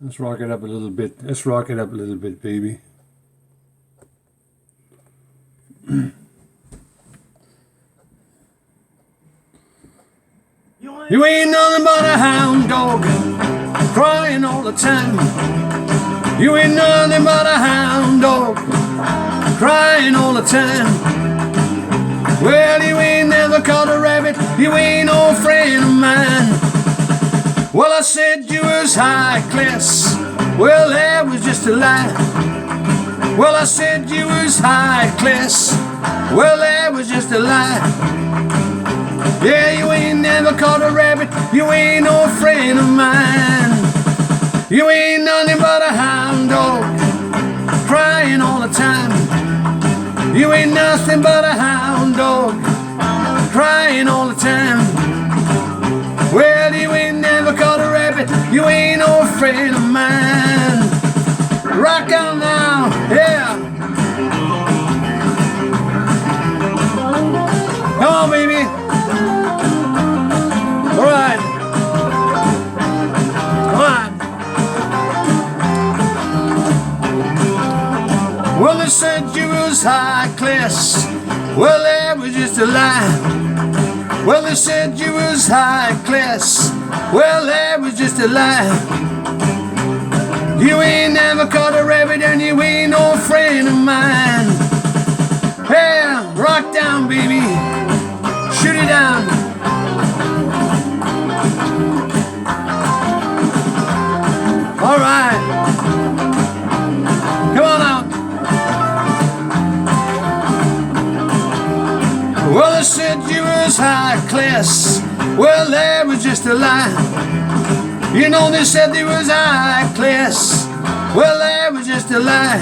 Let's rock it up a little bit. Let's rock it up a little bit, baby. You ain't nothing but a hound dog, crying all the time. You ain't nothing but a hound dog, crying all the time. Well, you ain't never caught a rabbit, you ain't no friend of mine. Well, I said you was high class, well, that was just a lie. Well, I said you was high class, well, that was just a lie. Yeah, you ain't never caught a rabbit, you ain't no friend of mine. You ain't nothing but a hound dog, crying all the time. You ain't nothing but a hound dog, crying all the time. Well, you ain't never caught a rabbit, you ain't no friend of mine. Rock on now, yeah. Come on, baby. All right. Come on. Well, they said you was high class, well, that was just a lie. Well, they said you was high class, well, that was just a lie. You ain't never caught a rabbit and you ain't no friend of mine. Hey, rock down, baby, shoot it down. All right, come on out. Well, they said you was high class, well, that was just a lie. You know they said they was high class, well, that was just a lie.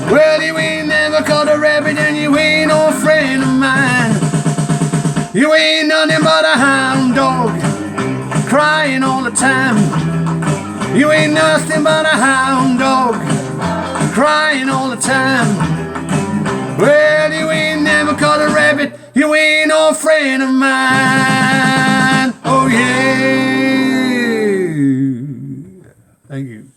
Well, you ain't never caught a rabbit and you ain't no friend of mine. You ain't nothing but a hound dog, crying all the time. You ain't nothing but a hound dog, crying all the time. Well, you ain't never caught a rabbit, you ain't no friend of mine. Oh yeah. Thank you.